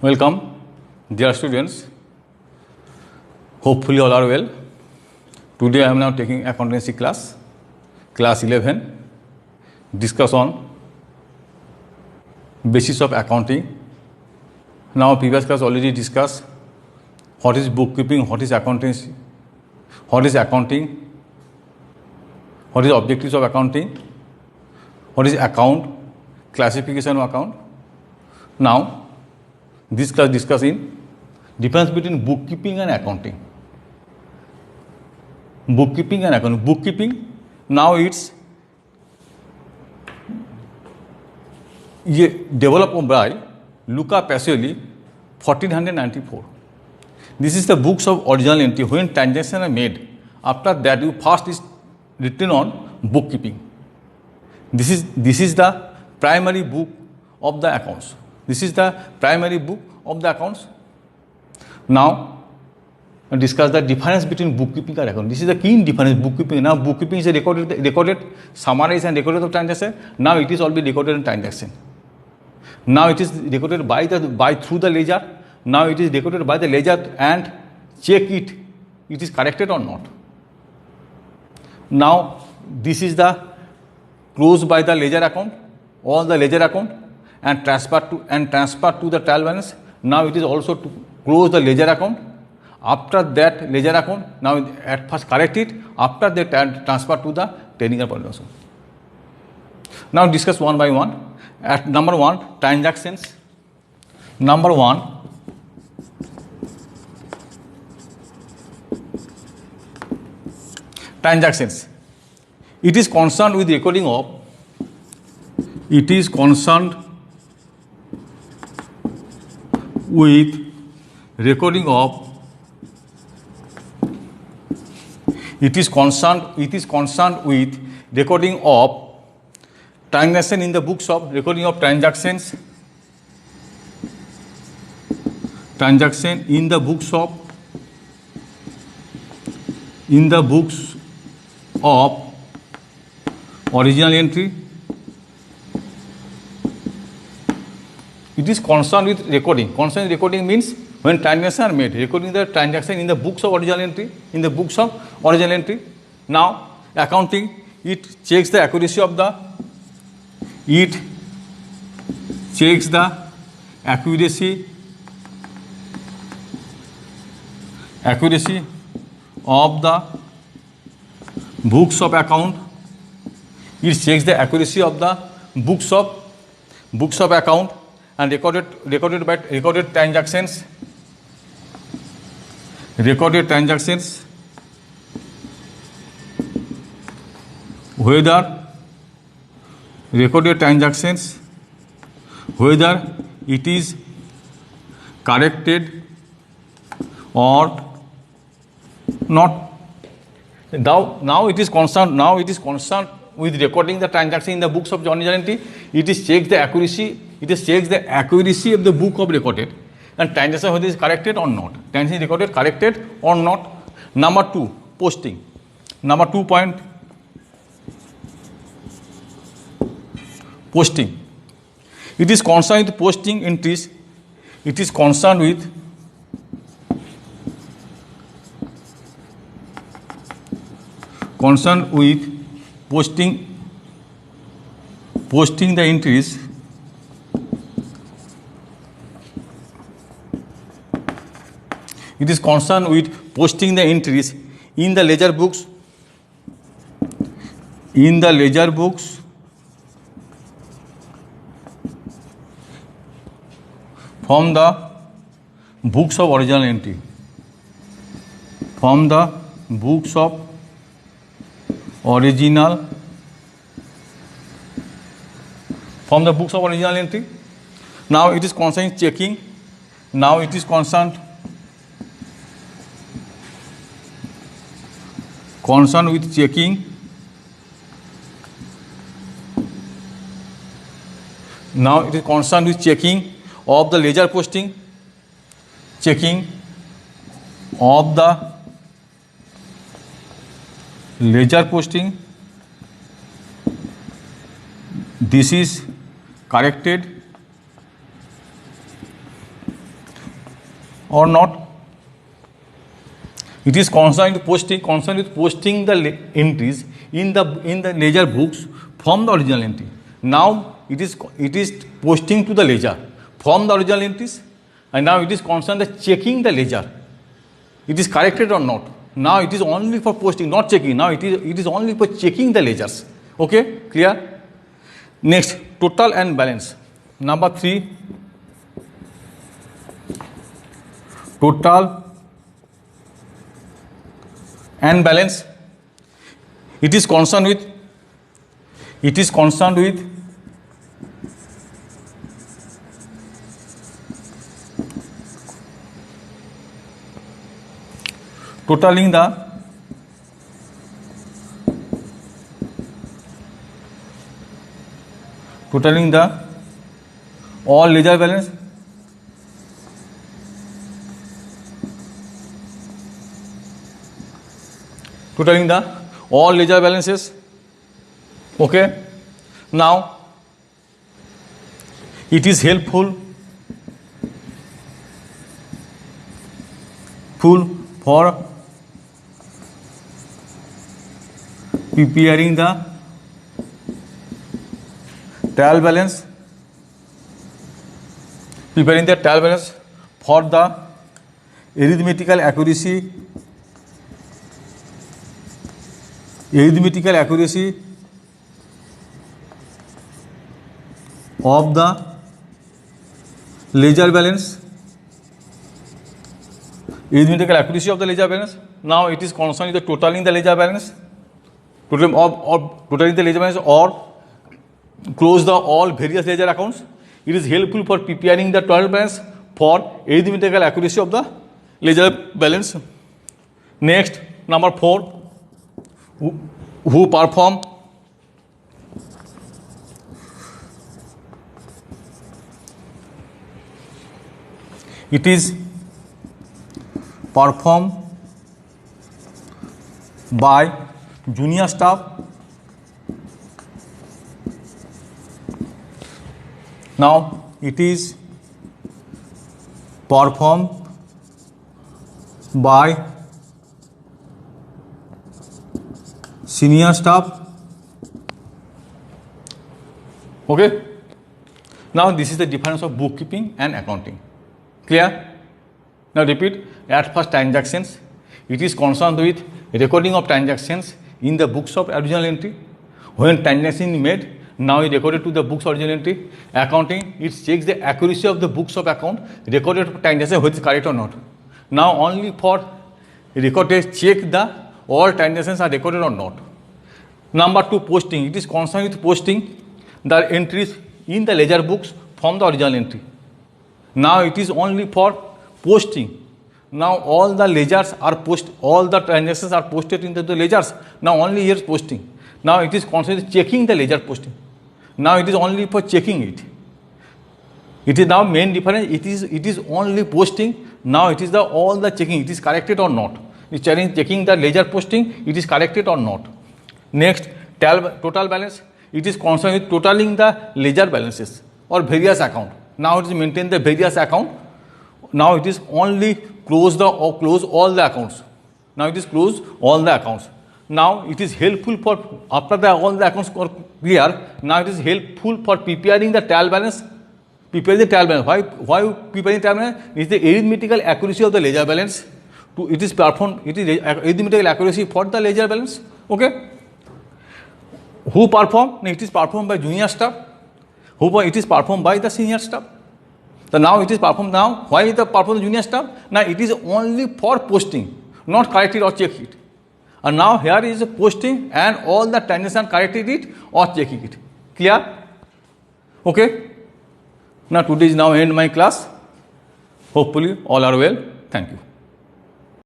Welcome, dear students. Hopefully all are well. Today I am now taking accountancy class 11. Discuss on basis of accounting. Now previous class already discussed what is bookkeeping, what is accountancy, what is accounting, what is objectives of accounting, what is account, classification of account. Now this class discussing difference between bookkeeping and accounting. Bookkeeping and accounting. Bookkeeping, now it's developed by Luca Pacioli, 1494. This is the books of original entry when transactions are made. After that, you first is written on bookkeeping. This is the primary book of the accounts. This is the primary book of the accounts. Now, discuss the difference between bookkeeping and accounting. This is the key difference. Bookkeeping. Now, bookkeeping is a recorded summaries and recorded of transaction. Now, it is already recorded in transaction. Now, it is recorded through the ledger. Now, it is recorded by the ledger and check it. It is corrected or not. Now, this is the closed by the ledger account, all the ledger account, and transfer to the trial balance. Now it is also to close the ledger account. After that ledger account, now at first correct it. After that transfer to the technical profit. Now discuss one by one. At number 1, transactions. Number 1, transactions. It is concerned with recording of. It is concerned with recording of. It is concerned with recording of transaction in the books of recording of transactions. Transaction in the books of original entry. It is concerned with recording. Concerned with recording means when transactions are made, recording the transaction in the books of original entry. In the books of original entry. Now, accounting, it checks the accuracy of the. It checks the accuracy of the books of account. It checks the accuracy of the books of account and recorded transactions. Recorded transactions. Whether recorded transactions, whether it is corrected or not. Now it is concerned with recording the transaction in the books of original entry. It is checks the accuracy. It is checks the accuracy of the book of recorded and transaction whether it is corrected or not. Transaction recorded, corrected or not. Number 2, posting. Number 2 point. Posting. It is concerned with posting entries. It is concerned with posting the entries. It is concerned with posting the entries in the ledger books. In the ledger books from the books of original entry. From the books of original. From the books of original entry. Now it is concerned checking. Now it is concerned with checking. Now it is concerned with checking of the ledger posting. Checking of the ledger posting. This is corrected or not? It is concerned with posting the entries in the ledger books from the original entry. Now it is posting to the ledger from the original entries, and now it is concerned with checking the ledger. It is corrected or not. Now it is only for posting, not checking. Now it is only for checking the ledgers. Okay, clear? Next, total and balance. Number 3, total and balance. It is concerned with totaling the all ledger balance, totaling the all ledger balances. Okay, now it is helpful for preparing the trial balance, for the arithmetical accuracy of the ledger balance. Arithmetical accuracy of the ledger balance. Now it is concerned with the totaling the ledger balance, totaling the ledger balance, or close the all various ledger accounts. It is helpful for preparing the trial balance for arithmetical accuracy of the ledger balance. Next, number 4, who perform it is performed by junior staff. Now it is performed by senior staff. Okay. Now this is the difference of bookkeeping and accounting. Clear? Now repeat. At first, transactions. It is concerned with recording of transactions in the books of original entry. When transaction is made, now it recorded to the books original entry. Accounting, it checks the accuracy of the books of account recorded transaction, whether it is correct or not. Now only for recorded, check the all transactions are recorded or not. Number 2, posting. It is concerned with posting the entries in the ledger books from the original entry. Now it is only for posting. Now all the ledgers are all the transactions are posted into the ledgers. Now only here is posting. Now it is concerned with checking the ledger posting. Now it is only for checking it. It is now main difference. It is only posting. Now it is all the checking. It is corrected or not. It is checking the ledger posting. It is corrected or not. Next, total balance. It is concerned with totaling the ledger balances or various account. Now it is maintain the various account. Now it is only close all the accounts. Now it is close all the accounts. Now it is helpful for after all the accounts are clear. Now it is helpful for preparing the trial balance. Preparing the trial balance. Why preparing trial balance? It is the arithmetical accuracy of the ledger balance. It is performed. It is arithmetical accuracy for the ledger balance. Okay. Who perform? It is performed by junior staff. It is performed by the senior staff. So now it is performed now. Why is it performed by junior staff? Now it is only for posting, not corrected or check it. And now here is posting and all the transactions corrected it or checking it. Clear? Okay. Now today is now end my class. Hopefully all are well. Thank you.